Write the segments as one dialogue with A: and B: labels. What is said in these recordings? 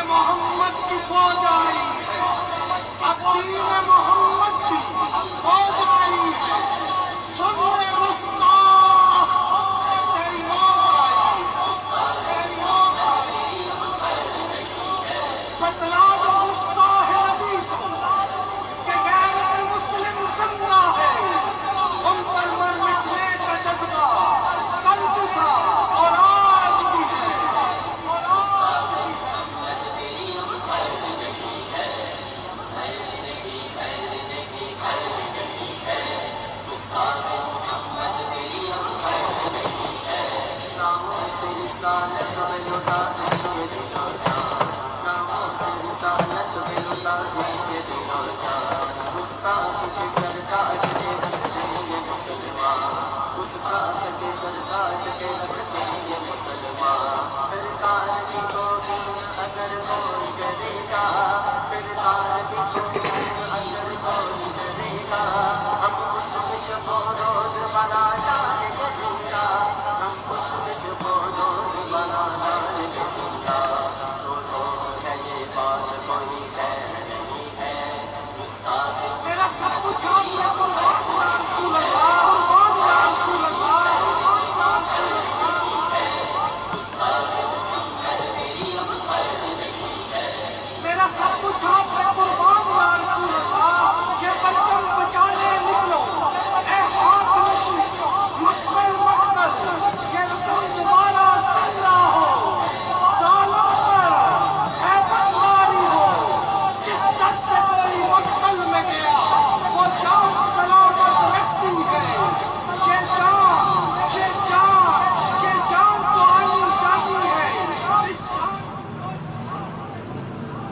A: मोहम्मद की फौज आई है, अब दीन मोहम्मद की फौज आई है। सुन ले गुस्ताख, तेरी मौत आई है। बतला दो गुस्ताख नबी को कि गैरत मुस्लिम जिंदा है। उन पर मिटने का जज्बा कल भी था और आज भी है।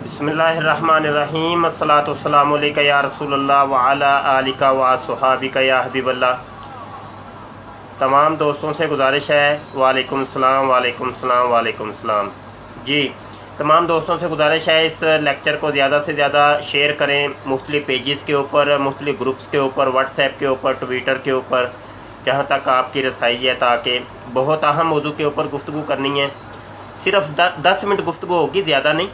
B: बिस्मिल्लाहिर्रहमानिर्रहीम। अस्सलातु वस्सलामु अलैका या रसूलल्लाह व अला आलिका व अस्हाबिका या हबीबल्लाह। तमाम दोस्तों से गुजारिश है, वालेकुम सलाम वालेकुम सलाम वालेकुम सलाम। जी, तमाम दोस्तों से गुजारिश है इस लेक्चर को ज़्यादा से ज़्यादा शेयर करें मुख्तलिफ़ पेजेस के ऊपर, मुख्तलिफ़ ग्रुप्स के ऊपर, व्हाट्सएप के ऊपर, ट्विटर के ऊपर, जहाँ तक आपकी रसाई है, ताकि बहुत अहम मौजू के ऊपर गुफ्तगू करनी है। सिर्फ 10 मिनट गुफ्तगू होगी, ज़्यादा नहीं।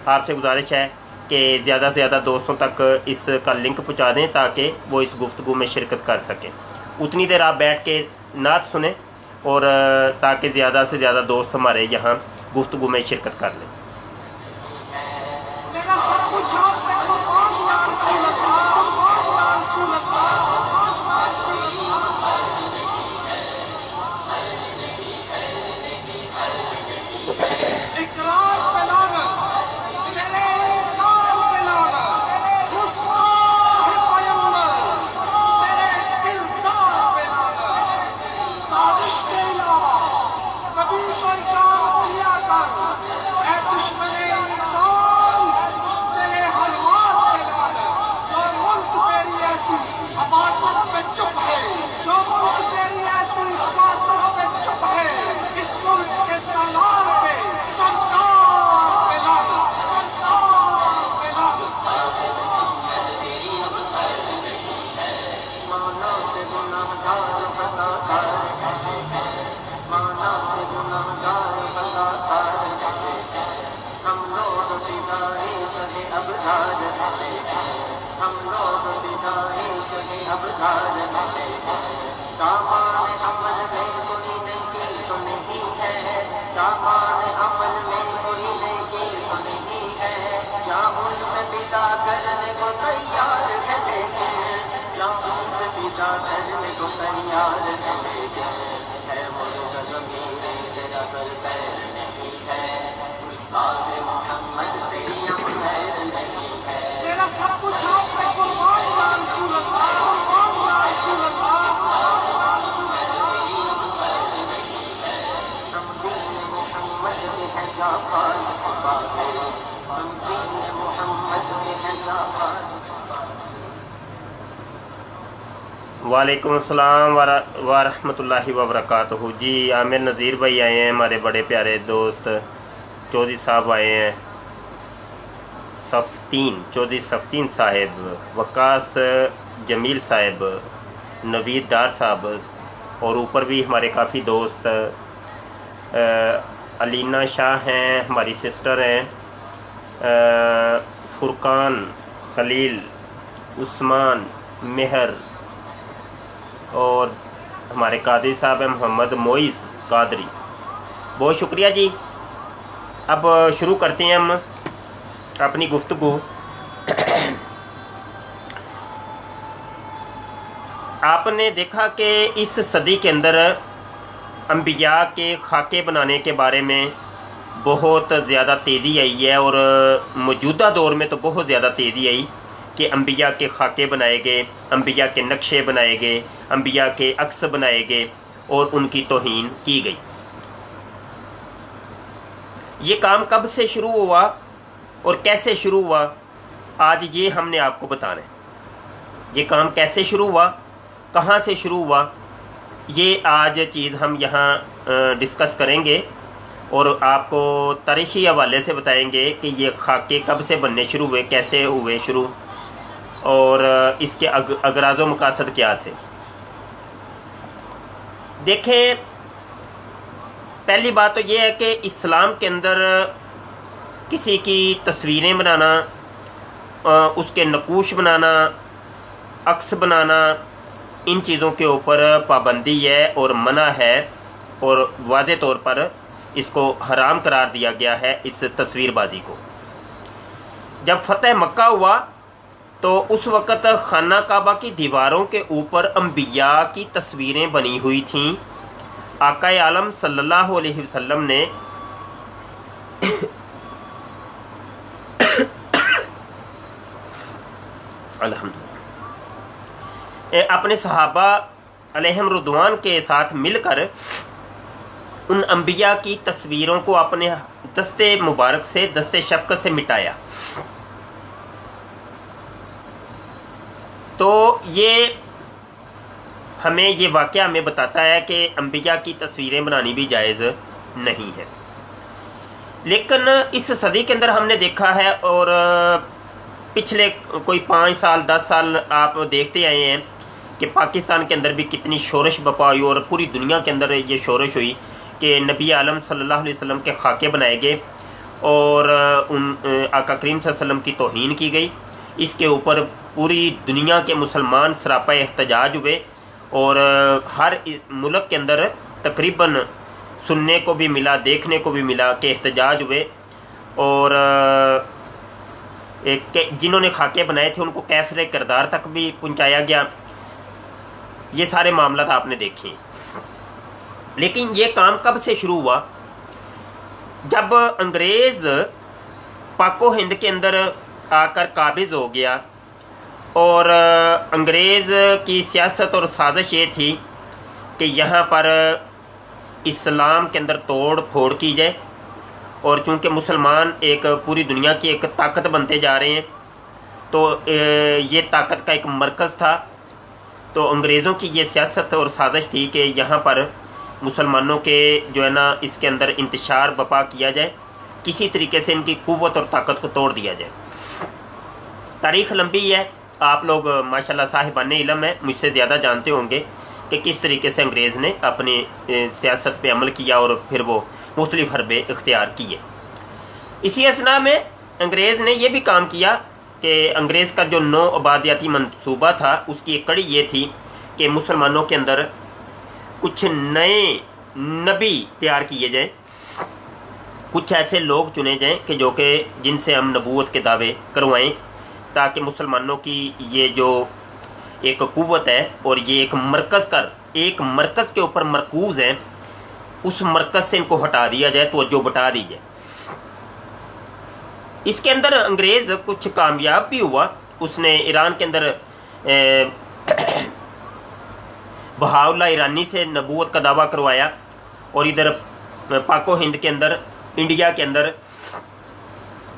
B: आपसे गुजारिश है कि ज़्यादा से ज़्यादा दोस्तों तक इसका लिंक पहुंचा दें ताकि वो इस गुफ्तगू में शिरकत कर सकें। उतनी देर आप बैठ के नात सुने और ताकि ज़्यादा से ज़्यादा दोस्त हमारे यहाँ गुफ्तगू में शिरकत कर लें। वालेकुम अस्सलाम व रहमतुल्लाहि व बरकातुहू। जी, आमिर नज़ीर भाई आए हैं, हमारे बड़े प्यारे दोस्त चौधरी साहब आए हैं, चौधरी सफ़तीन साहिब, वकास जमील साहिब, नवीद डार साहब, और ऊपर भी हमारे काफ़ी दोस्त, अलीना शाह हैं, हमारी सिस्टर हैं, फुरकान, खलील, उस्मान, मेहर और हमारे कादरी साहब हैं मोहम्मद मोइस कादरी। बहुत शुक्रिया जी। अब शुरू करते हैं हम अपनी गुफ्तगू। आपने देखा कि इस सदी के अंदर अंबिया के खाके बनाने के बारे में बहुत ज़्यादा तेज़ी आई है, और मौजूदा दौर में तो बहुत ज़्यादा तेज़ी आई कि अंबिया के खाके बनाए गए, अंबिया के नक्शे बनाए गए, अंबिया के अक्स बनाए गए और उनकी तौहीन की गई। ये काम कब से शुरू हुआ और कैसे शुरू हुआ, आज ये हमने आपको बताना है। ये काम कैसे शुरू हुआ, कहाँ से शुरू हुआ, ये आज चीज़ हम यहाँ डिस्कस करेंगे और आपको तारीख़ी हवाले से बताएंगे कि ये खाके कब से बनने शुरू हुए, कैसे हुए शुरू, और इसके अगराज़ व मकासद क्या थे। देखें, पहली बात तो ये है कि इस्लाम के अंदर किसी की तस्वीरें बनाना, उसके नकूश बनाना, अक्स बनाना, इन चीज़ों के ऊपर पाबंदी है और मना है, और वाज़े तौर पर इसको हराम करार दिया गया है इस तस्वीरबाजी को। जब फतेह मक्का हुआ तो उस वक़्त खाना काबा की दीवारों के ऊपर अंबिया की तस्वीरें बनी हुई थीं। आका आलम सल्लल्लाहु अलैहि वसल्लम ने अल्हम्दुलिल्लाह अपने सहाबा अलैहिम रुदवान के साथ मिलकर उन अंबिया की तस्वीरों को अपने दस्ते मुबारक से, दस्ते शफ़क़त से मिटाया। तो ये हमें ये वाक़या हमें बताता है कि अंबिया की तस्वीरें बनानी भी जायज़ नहीं है। लेकिन इस सदी के अंदर हमने देखा है, और पिछले कोई 5 साल 10 साल आप देखते आए हैं कि पाकिस्तान के अंदर भी कितनी शोरश बपा हुई, और पूरी दुनिया के अंदर ये शोरश हुई कि नबी आलम सल्लल्लाहु अलैहि वसल्लम के खाके बनाए गए और उन आका करीम सल्लल्लाहु अलैहि वसल्लम की तौहीन की गई। इसके ऊपर पूरी दुनिया के मुसलमान सरापा एहतजाज हुए, और हर मुल्क के अंदर तकरीबन सुनने को भी मिला, देखने को भी मिला कि एहतजाज हुए, और जिन्होंने खाके बनाए थे उनको कैफरे किरदार तक भी पहुंचाया गया। ये सारे मामला आपने देखे। लेकिन ये काम कब से शुरू हुआ, जब अंग्रेज़ पाको हिंद के अंदर आकर काबिज हो गया, और अंग्रेज़ की सियासत और साजिश ये थी कि यहाँ पर इस्लाम के अंदर तोड़ फोड़ की जाए, और चूँकि मुसलमान एक पूरी दुनिया की एक ताकत बनते जा रहे हैं, तो ये ताकत का एक मरकज़ था। तो अंग्रेज़ों की ये सियासत और साजिश थी कि यहाँ पर मुसलमानों के जो है ना, इसके अंदर इंतशार बपा किया जाए, किसी तरीके से इनकी क़ुव्वत और ताकत को तोड़ दिया जाए। तारीख़ लंबी है, आप लोग माशाल्लाह साहिबान इल्म है, मुझसे ज़्यादा जानते होंगे कि किस तरीके से अंग्रेज़ ने अपनी सियासत पे अमल किया और फिर वो मुख्तलिफ हरबे इख्तियार किए। इसी असना में अंग्रेज़ ने यह भी काम किया कि अंग्रेज़ का जो नौ आबादियाती मंसूबा था, उसकी एक कड़ी ये थी कि मुसलमानों के अंदर कुछ नए नबी तैयार किए जाए, कुछ ऐसे लोग चुने जाएं कि जो कि जिनसे हम नबूवत के दावे करवाएं, ताकि मुसलमानों की ये जो एक क़ुव्वत है और ये एक मरकज़ के ऊपर मरकूज़ है, उस मरकज़ से इनको हटा दिया जाए, तो जो बटा दी जाए। इसके अंदर अंग्रेज़ कुछ कामयाब भी हुआ। उसने ईरान के अंदर बहाउल्लाह ईरानी से नबूवत का दावा करवाया, और इधर पाको हिंद के अंदर, इंडिया के अंदर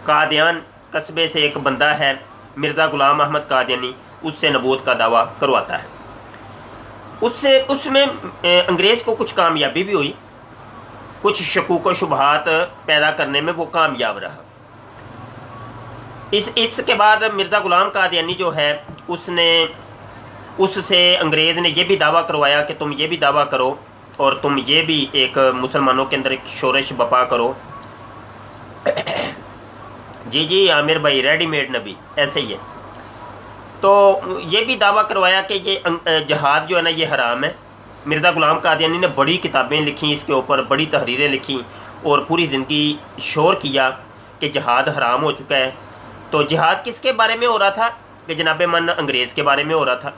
B: कादियान कस्बे से एक बंदा है मिर्ज़ा गुलाम अहमद कादियानी, उससे नबूवत का दावा करवाता है। उसमें अंग्रेज़ को कुछ कामयाबी भी हुई, कुछ शकूक व शुबहात पैदा करने में वो कामयाब रहा। इसके बाद मिर्ज़ा गुलाम कादियानी जो है, उससे अंग्रेज़ ने यह भी दावा करवाया कि तुम ये भी दावा करो और तुम ये भी एक मुसलमानों के अंदर एक शोरश बपा करो जी जी आमिर भाई, रेडीमेड नबी, ऐसे ही है। तो ये भी दावा करवाया कि ये जहाद जो है ना ये हराम है। मिर्ज़ा ग़ुलाम कादियानी ने बड़ी किताबें लिखी इसके ऊपर, बड़ी तहरीरें लिखी और पूरी ज़िंदगी शोर किया कि जहाद हराम हो चुका है। तो जहाद किसके बारे में हो रहा था कि जनाब मन अंग्रेज़ के बारे में हो रहा था,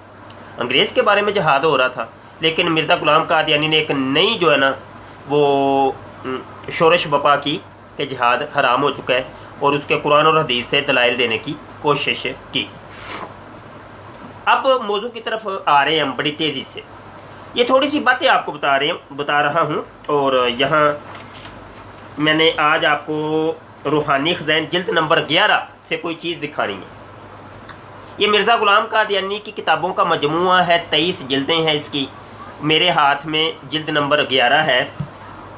B: अंग्रेज़ के बारे में जहाद हो रहा था। लेकिन मिर्ज़ा ग़ुलाम कादियानी ने एक नई जो है ना वो शोरश बपा की कि जहाद हराम हो चुका है और उसके कुरान और हदीस से दलाइल देने की कोशिश की। अब मौजू की तरफ आ रहे हैं हम बड़ी तेज़ी से। ये थोड़ी सी बातें आपको बता रहा हूँ। और यहाँ मैंने आज आपको रूहानी खज़ाइन जिल्द नंबर 11 से कोई चीज़ दिखानी है। ये मिर्ज़ा ग़ुलाम कादियानी की किताबों का मजमूआ है, 23 जिल्दें हैं इसकी। मेरे हाथ में जिल्द नंबर 11 है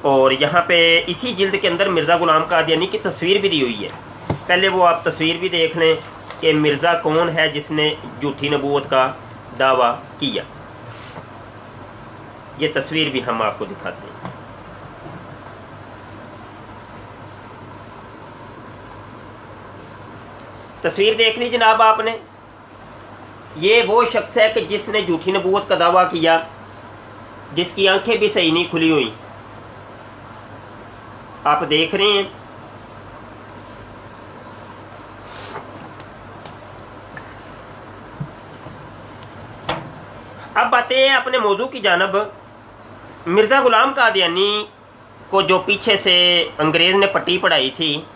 B: और यहाँ पे इसी जिल्द के अंदर मिर्ज़ा ग़ुलाम कादियानी की तस्वीर भी दी हुई है। पहले वो आप तस्वीर भी देख लें कि मिर्ज़ा कौन है जिसने झूठी नबूवत का दावा किया। ये तस्वीर भी हम आपको दिखाते हैं। तस्वीर देख ली जनाब आपने। ये वो शख्स है कि जिसने झूठी नबूवत का दावा किया, जिसकी आंखें भी सही नहीं खुली हुई। आप देख रहे हैं अब आते हैं अपने मौजू की जानब। मिर्ज़ा ग़ुलाम कादियानी को जो पीछे से अंग्रेज़ ने पट्टी पढ़ाई थी,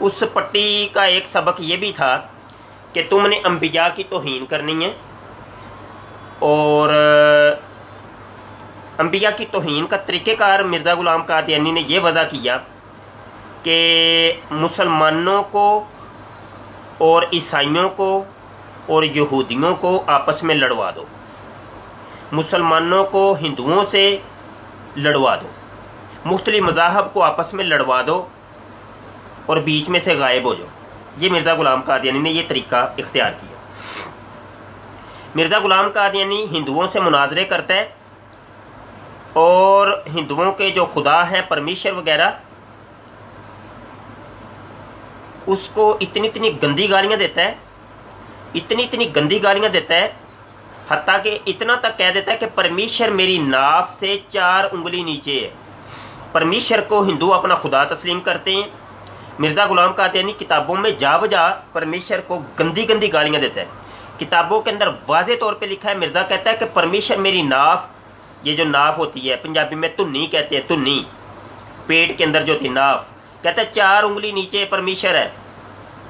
B: उस पट्टी का एक सबक ये भी था कि तुमने अंबिया की तौहीन करनी है और अंबिया की तौहीन का तरीक़ेकार मिर्ज़ा ग़ुलाम कादियानी ने यह वज़ा किया कि मुसलमानों को और ईसाइयों को और यहूदियों को आपस में लड़वा दो, मुसलमानों को हिंदुओं से लड़वा दो, मुख्तलिफ मज़ाहब को आपस में लड़वा दो और बीच में से गायब हो जाओ। ये मिर्ज़ा ग़ुलाम कादियानी ने यह तरीक़ा इख्तियार किया। मिर्ज़ा ग़ुलाम कादियानी हिंदुओं से मुनाजरे करता है और हिंदुओं के जो खुदा हैं परमेश्वर वगैरह, उसको इतनी इतनी गंदी गालियाँ देता है, इतनी इतनी गंदी गालियाँ देता है, हत्ता कि इतना तक कह देता है कि परमेश्वर मेरी नाफ से 4 उंगली नीचे है। परमेश्वर को हिंदू अपना खुदा तस्लीम करते हैं। मिर्ज़ा ग़ुलाम कादियानी किताबों में जा बजा परमेश्वर को गंदी गंदी गालियाँ देता है। किताबों के अंदर वाज़े तौर पे लिखा है, मिर्ज़ा कहता है कि परमेश्वर मेरी नाफ, ये जो नाफ होती है पंजाबी में तुन्नी कहते हैं, तुन्नी पेट के अंदर जो थी नाफ, कहता है 4 उंगली नीचे परमेश्वर है।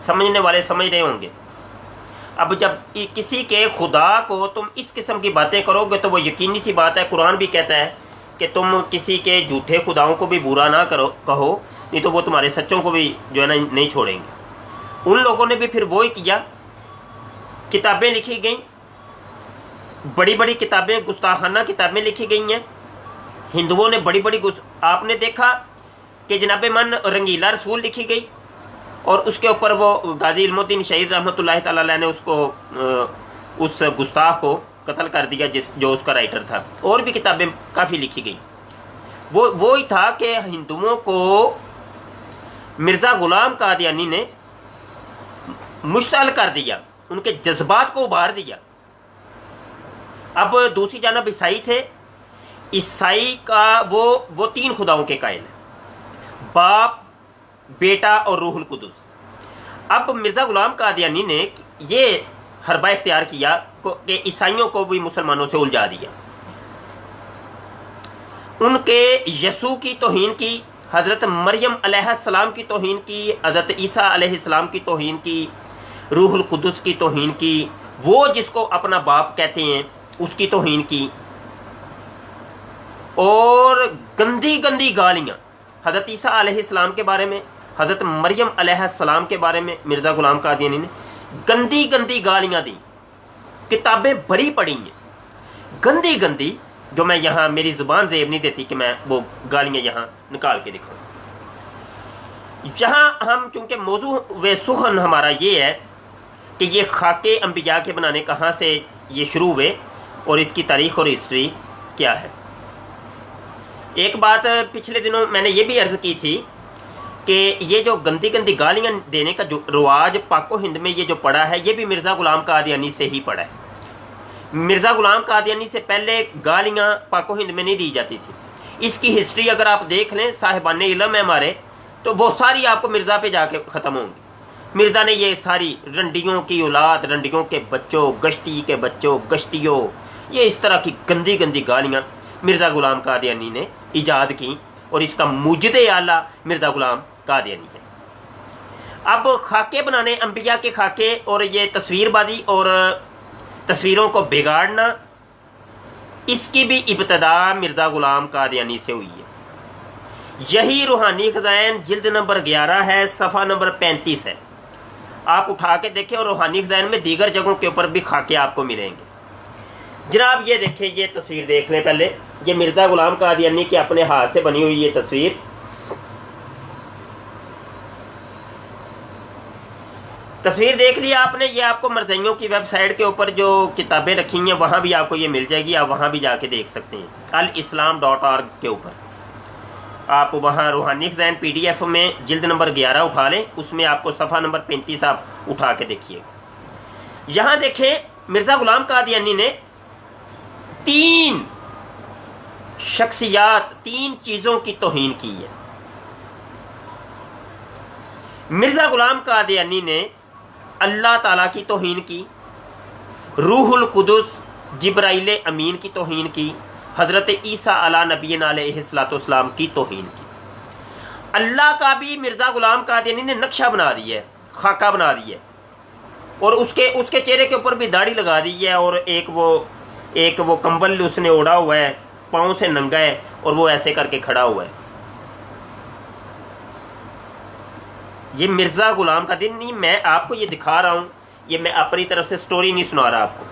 B: समझने वाले समझ रहे होंगे। अब जब किसी के खुदा को तुम इस किस्म की बातें करोगे तो वो यकीनी सी बात है, कुरान भी कहता है कि तुम किसी के झूठे खुदाओं को भी बुरा ना कहो, नहीं तो वो तुम्हारे सच्चों को भी जो है ना नहीं छोड़ेंगे। उन लोगों ने भी फिर वो ही किया। किताबें लिखी गई, बड़ी बड़ी किताबें, गुस्ताखाना किताबें लिखी गई हैं। हिंदुओं ने बड़ी बड़ी आपने देखा कि जनाब मन रंगीला रसूल लिखी गई और उसके ऊपर वो गाजी इल्मुद्दीन शहीद रहमतुल्लाह तआला अलैह ने उसको उस गुस्ताख को कत्ल कर दिया जो उसका राइटर था। और भी किताबें काफ़ी लिखी गई। वो ही था कि हिंदुओं को मिर्ज़ा ग़ुलाम कादियानी ने मुश्तअल कर दिया, उनके जज्बात को उभार दिया। अब दूसरी जानब ईसाई थे। ईसाई का वो 3 खुदाओं के कायल है, बाप, बेटा और रूहुल कुदुस। अब मिर्ज़ा ग़ुलाम कादियानी ने ये हरबा इख्तियार किया कि ईसाइयों को भी मुसलमानों से उलझा दिया। उनके यसू की तौहीन की, हज़रत मरियम अलैहिस्सलाम की तौहीन की, हज़रत ईसा अलैहिस्सलाम की तौहीन की, रूहुल कुदुस की तौहीन की, वो जिसको अपना बाप कहते हैं उसकी तौहीन की, और गंदी गंदी गालियाँ हज़रत ईसा अलैहिस्सलाम के बारे में, हज़रत मरियम अलैहिस्सलाम के बारे में मिर्ज़ा ग़ुलाम कादियानी ने गंदी गंदी गालियाँ दी। किताबें भरी पड़ी हैं गंदी गंदी, जो मैं यहाँ मेरी ज़ुबान ज़ेब नहीं देती कि मैं वो गालियाँ यहाँ निकाल के दिखाऊँ। जहाँ हम चूँकि मौजू व सुखन हमारा ये है कि ये खाके अंबिया के बनाने कहाँ से ये शुरू हुए और इसकी तारीख़ और हिस्ट्री क्या है। एक बात पिछले दिनों मैंने ये भी अर्ज़ की थी कि ये जो गंदी गंदी गालियाँ देने का जो रिवाज पाको हिंद में ये जो पड़ा है, ये भी मिर्ज़ा ग़ुलाम कादियानी से ही पड़ा है। मिर्ज़ा ग़ुलाम कादियानी से पहले गालियाँ पाको हिंद में नहीं दी जाती थी। इसकी हिस्ट्री अगर आप देख लें, साहिबान इल्म है हमारे, तो वो सारी आपको मिर्ज़ा पे जाके ख़त्म होंगी। मिर्ज़ा ने ये सारी रंडियों की औलाद, रंडियों के बच्चों, गश्ती के बच्चों, गश्तियों, ये इस तरह की गंदी गंदी गालियाँ मिर्ज़ा ग़ुलाम कादियानी ने ईजाद की और इसका मुजदे आला मिर्ज़ा ग़ुलाम कादियानी है। अब खाके बनाने, अंबिया के खाके और ये तस्वीरबाजी और तस्वीरों को बिगाड़ना, इसकी भी इब्तदा मिर्ज़ा ग़ुलाम कादियानी से हुई है। यही रूहानी ख़ज़ाइन जिल्द नंबर 11 है, सफ़ा नंबर 35 है। आप उठा के देखें और रूहानी ख़ज़ाइन में दीगर जगहों के ऊपर भी खाके आपको मिलेंगे। जनाब ये देखें, ये तस्वीर देख लें पहले। ये मिर्ज़ा ग़ुलाम कादियानी के अपने हाथ से बनी हुई ये तस्वीर देख लिया आपने। ये आपको मरज़इयों की वेबसाइट के ऊपर जो किताबें रखी हैं वहाँ भी आपको ये मिल जाएगी, आप वहाँ भी जाके देख सकते हैं। alislam.org के ऊपर आप वहाँ रूहानी ख़ज़ाइन PDF में जिल्द नंबर 11 उठा लें, उसमें आपको सफ़ा नंबर 35 आप उठा के देखिए। यहाँ देखें, मिर्ज़ा ग़ुलाम कादियानी ने 3 शख्सियात, 3 चीज़ों की तौहीन की है। मिर्ज़ा ग़ुलाम कादियानी ने अल्लाह ताला की तौहीन की, रूहुल कुदुस जिब्राइल अमीन की तौहीन की, हज़रत ईसा अला नबीना अलैहिस्सलाम की तौहीन की। अल्लाह का भी मिर्ज़ा ग़ुलाम कादियानी ने नक्शा बना दिया है, खाका बना दिया है, और उसके चेहरे के ऊपर भी दाढ़ी लगा दी है, और एक वो कंबल उसने ओढ़ा हुआ है, पाँव से नंगा है, और वो ऐसे करके खड़ा हुआ है। ये मिर्ज़ा ग़ुलाम का दिन नहीं, मैं आपको ये दिखा रहा हूँ, ये मैं अपनी तरफ से स्टोरी नहीं सुना रहा आपको।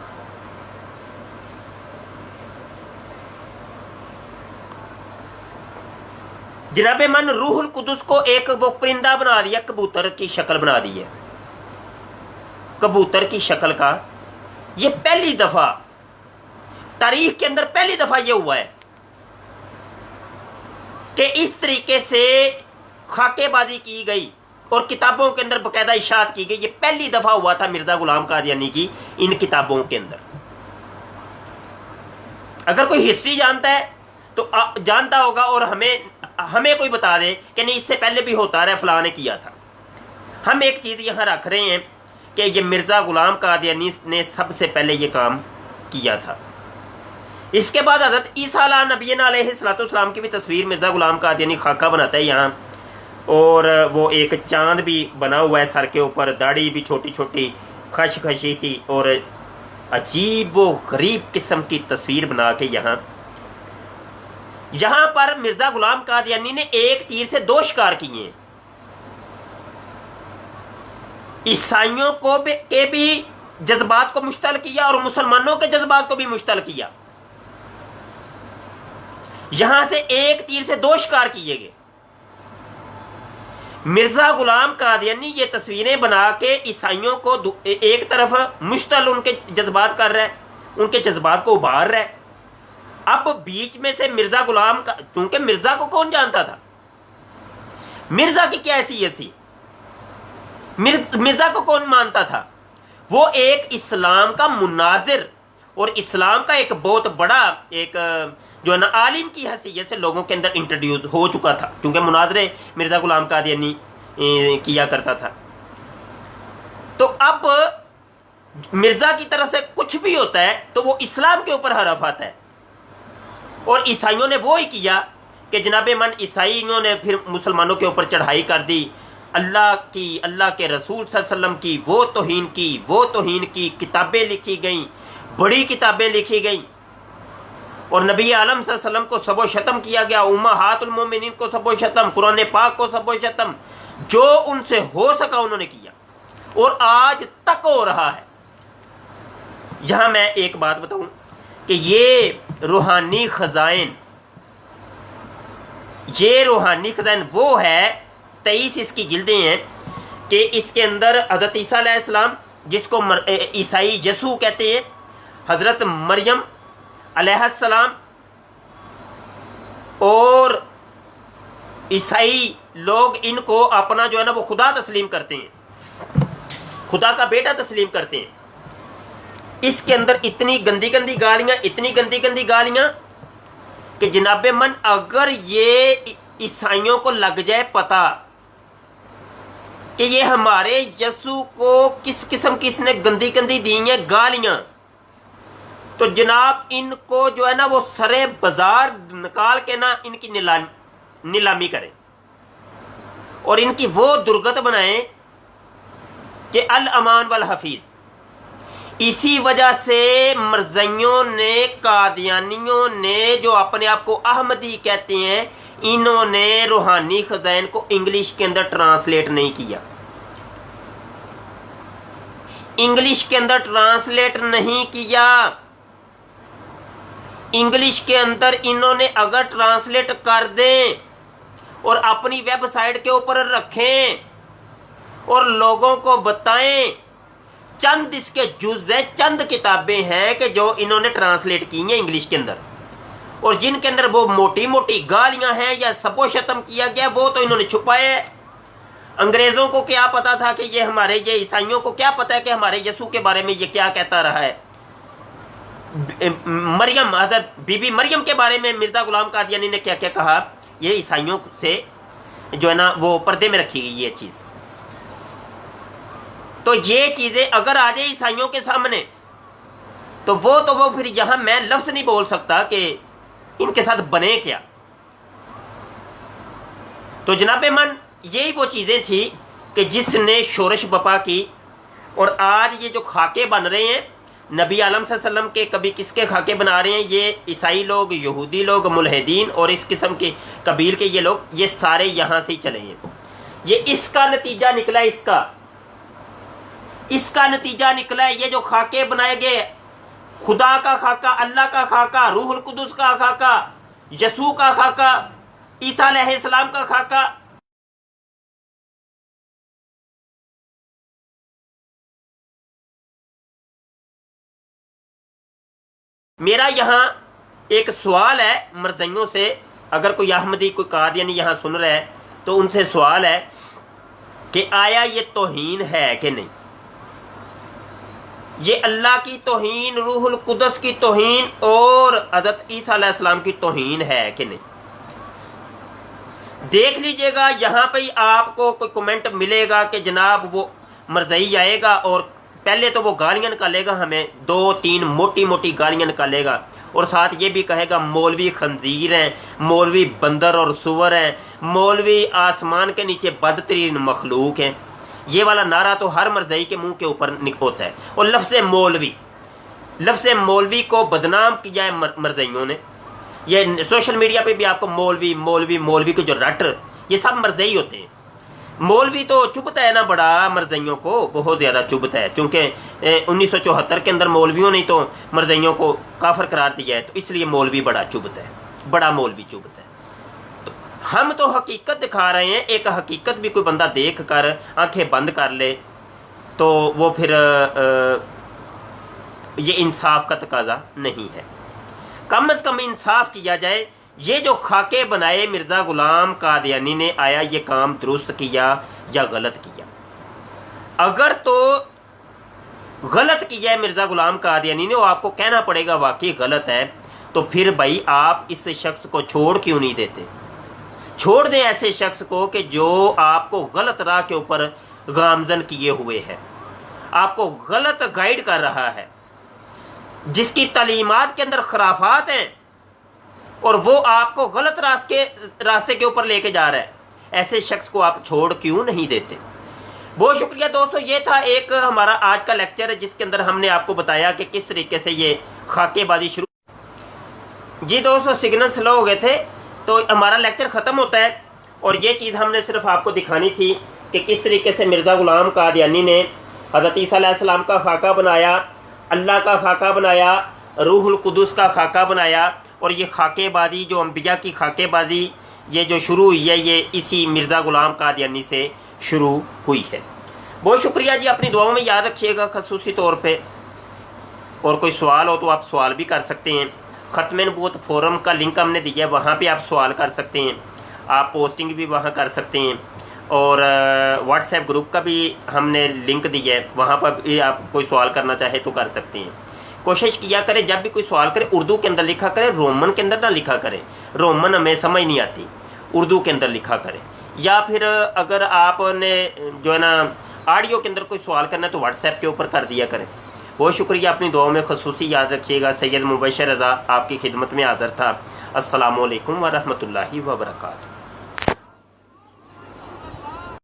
B: जनाब मन रूहुल कुदुस को एक वो परिंदा बना दिया, कबूतर की शक्ल बना दी है, कबूतर की शक्ल का। ये पहली दफा तारीख के अंदर पहली दफा ये हुआ है कि इस तरीके से खाकेबाजी की गई और किताबों के अंदर बकायदा इशात की गई। ये पहली दफा हुआ था मिर्ज़ा ग़ुलाम कादियानी की इन किताबों के अंदर। अगर कोई हिस्ट्री जानता है तो जानता होगा और हमें कोई बता दे कि नहीं इससे पहले भी होता रहा, फलां ने किया था। हम एक चीज़ यहाँ रख रहे हैं कि ये मिर्ज़ा ग़ुलाम कादियानी ने सबसे पहले ये काम किया था। इसके बाद हज़रत ईसा अला नबीना अलैहिस्सलाम की भी तस्वीर मिर्ज़ा ग़ुलाम कादियानी खाका बनाता है यहाँ, और वो एक चांद भी बना हुआ है सर के ऊपर, दाढ़ी भी छोटी छोटी खशी सी, और अजीब व गरीब किस्म की तस्वीर बना के यहाँ पर मिर्ज़ा ग़ुलाम कादियानी ने एक तीर से 2 शिकार किए हैं। ईसाइयों को के भी जज्बात को मुश्तल किया और मुसलमानों के जज्बात को भी मुश्तल किया। यहां से एक तीर से 2 शिकार किए गए। मिर्ज़ा ग़ुलाम कादियानी ये तस्वीरें बना के ईसाइयों को एक तरफ मुश्तल उनके जज्बात कर रहा है, उनके जज्बात को उभार रहा है। अब बीच में से मिर्ज़ा ग़ुलाम का, चूंकि मिर्ज़ा को कौन जानता था, मिर्ज़ा की क्या हैसियत थी, मिर्ज़ा को कौन मानता था, वो एक इस्लाम का मुनाजिर और इस्लाम का एक बहुत बड़ा एक जो है ना आलिम की हैसियत से लोगों के अंदर इंट्रोड्यूस हो चुका था, क्योंकि मुनाजरे मिर्ज़ा ग़ुलाम कादियानी किया करता था। तो अब मिर्ज़ा की तरफ से कुछ भी होता है तो वो इस्लाम के ऊपर हरफ आता है, और ईसाइयों ने वो ही किया कि जनाब मन ईसाइयों ने फिर मुसलमानों के ऊपर चढ़ाई कर दी, अल्लाह की, अल्लाह के रसूल सल्लल्लाहु अलैहि वसल्लम की वो तौहीन की, किताबें लिखी गई, बड़ी किताबें लिखी गई, और नबी आलम सल्लल्लाहु अलैहि वसल्लम को सबो शतम किया गया, उम्महातुल मोमिनीन को सबो शतम, कुरान पाक को सबो शतम, जो उनसे हो सका उन्होंने किया, और आज तक हो रहा है। यहां मैं एक बात बताऊं कि ये रूहानी ख़ज़ाइन वो है, 23 इसकी जिल्दें हैं कि इसके अंदर हज़रत ईसा अलैहिस्सलाम, जिसको ईसाई यसू कहते हैं, हज़रत मरियम अलैहिस्सलाम और ईसाई लोग इनको अपना जो है ना वो खुदा तस्लीम करते हैं, खुदा का बेटा तस्लीम करते हैं। इसके अंदर इतनी गंदी गंदी गालियां, इतनी गंदी गंदी गालियां कि जनाबे मन अगर ये ईसाइयों को लग जाए पता कि ये हमारे यसु को किस किस्म की इसने गंदी गंदी दी हैं गालियां, तो जनाब इनको जो है ना वो सरे बाजार निकाल के ना इनकी नीलामी करें और इनकी वो दुर्गत बनाएं कि अल अमान वल हफीज। इसी वजह से मरज़इयों ने, कादियानियों ने, जो अपने आप को अहमदी कहते हैं, इन्होंने रूहानी खजाइन को इंग्लिश के अंदर ट्रांसलेट नहीं किया। इंग्लिश के अंदर ट्रांसलेट नहीं किया। इंग्लिश के अंदर इन्होंने अगर ट्रांसलेट कर दें और अपनी वेबसाइट के ऊपर रखें और लोगों को बताएं, चंद इसके जुज़ हैं, चंद किताबें हैं कि जो इन्होंने ट्रांसलेट की हैं इंग्लिश के अंदर, और जिनके अंदर वो मोटी मोटी गालियां हैं या सबो शतम किया गया, वो तो इन्होंने छुपाए है। अंग्रेजों को क्या पता था कि ये हमारे, ये ईसाइयों को क्या पता है कि हमारे यसू के बारे में ये क्या कहता रहा है। मरियम, हज़रत बीबी मरियम के बारे में मिर्जा गुलाम कादियानी ने क्या क्या कहा, ये ईसाइयों से जो है ना वो पर्दे में रखी गई ये चीज़। तो ये चीज़ें अगर आ जाए ईसाइयों के सामने तो वो फिर यहां मैं लफ्ज़ नहीं बोल सकता कि इनके साथ बने क्या। तो जनाबे मन यही वो चीज़ें थी कि जिसने शोरश बपा की। और आज ये जो खाके बन रहे हैं नबी आलम सल्लल्लाहु अलैहि वसल्लम के, कभी किसके खाके बना रहे हैं, ये ईसाई लोग, यहूदी लोग, मुल्हिदीन और इस किस्म के कबील के ये लोग, ये सारे यहाँ से ही चले हैं। ये इसका नतीजा निकला, इसका नतीजा निकला है। ये जो खाके बनाए गए, खुदा का खाका, अल्लाह का खाका, रूहुल कुदुस का खाका, यसू का खाका, ईसा अलैहिस्सलाम का खाका, मेरा यहाँ एक सवाल है मरज़इयों से, अगर कोई अहमदी, कोई कादियानी यहाँ सुन रहा है तो उनसे सवाल है कि आया ये तौहीन है कि नहीं। ये अल्लाह की तौहीन, रूहुल कुदस की तौहीन और हज़रत ईसा अलैहिस्सलाम की तौहीन है कि नहीं। देख लीजिएगा, यहाँ पे ही आपको कोई कमेंट मिलेगा कि जनाब वो मरज़ई आएगा और पहले तो वो गालियाँ निकालेगा, हमें 2-3 मोटी मोटी गालियाँ निकालेगा और साथ ये भी कहेगा मौलवी खंजीर हैं, मौलवी बंदर और सुअर हैं, मौलवी आसमान के नीचे बदतरीन मखलूक हैं। ये वाला नारा तो हर मरज़ई के मुंह के ऊपर होता है। और लफ्ज़ मौलवी को बदनाम किया है मरज़इयों ने। ये सोशल मीडिया पे भी आपको मौलवी मौलवी मौलवी के जो रट, ये सब मरज़ई होते हैं। मौलवी तो चुभता है ना बड़ा, मरज़इयों को बहुत ज़्यादा चुभता है, क्योंकि 1974 के अंदर मौलवियों ने तो मरज़इयों को काफिर करार दिया है, तो इसलिए मौलवी बड़ा चुभता है, बड़ा मौलवी चुभता है। तो हम तो हकीकत दिखा रहे हैं। एक हकीकत भी कोई बंदा देख कर आंखें बंद कर ले तो वो फिर ये इंसाफ का तकाजा नहीं है। कम अज़ कम इंसाफ किया जाए। ये जो खाके बनाए मिर्ज़ा गुलाम कादियानी ने, आया ये काम दुरुस्त किया या गलत किया। अगर तो गलत किया है मिर्ज़ा गुलाम कादियानी ने, वो आपको कहना पड़ेगा वाकई गलत है, तो फिर भाई आप इस शख्स को छोड़ क्यों नहीं देते। छोड़ दें ऐसे शख्स को कि जो आपको गलत राह के ऊपर गामजन किए हुए है, आपको गलत गाइड कर रहा है, जिसकी तालीमात के अंदर खराफात हैं और वो आपको गलत रास्ते के ऊपर लेके जा रहा है। ऐसे शख्स को आप छोड़ क्यों नहीं देते। बहुत शुक्रिया दोस्तों। ये था एक हमारा आज का लेक्चर, जिसके अंदर हमने आपको बताया कि किस तरीके से ये खाकेबाजी शुरू। जी दोस्तों, सिग्नल स्लो हो गए थे तो हमारा लेक्चर ख़त्म होता है, और ये चीज़ हमने सिर्फ आपको दिखानी थी कि किस तरीके से मिर्ज़ा गुलाम कादियानी ने हज़रत ईसा अलैहिस्सलाम का खाका बनाया, अल्लाह का खाका बनाया, रूहुल कुदुस का खाका बनाया। और ये खाकेबाजी, जो अंबिया की खाकेबाजी ये जो शुरू हुई है, ये इसी मिर्ज़ा गुलाम कादियानी से शुरू हुई है। बहुत शुक्रिया जी, अपनी दुआओं में याद रखिएगा खसूसी तौर पे। और कोई सवाल हो तो आप सवाल भी कर सकते हैं। ख़त्म नबूवत फोरम का लिंक हमने दिया है, वहाँ पे आप सवाल कर सकते हैं। आप पोस्टिंग भी वहाँ कर सकते हैं। और व्हाट्सएप ग्रुप का भी हमने लिंक दिया है, वहाँ पर भी आप कोई सवाल करना चाहे तो कर सकते हैं। कोशिश किया करें जब भी कोई सवाल करें उर्दू के अंदर लिखा करें, रोमन के अंदर ना लिखा करें, रोमन हमें समझ नहीं आती, उर्दू के अंदर लिखा करें। या फिर अगर आपने जो है ना ऑडियो के अंदर कोई सवाल करना है तो व्हाट्सएप के ऊपर कर दिया करें। बहुत शुक्रिया, अपनी दुआओं में खुसूसी याद रखिएगा। सैयद मुबशर रज़ा आपकी खिदमत में हाज़िर था। अस्सलामु अलैकुम व रहमतुल्लाहि व बरकातुहू।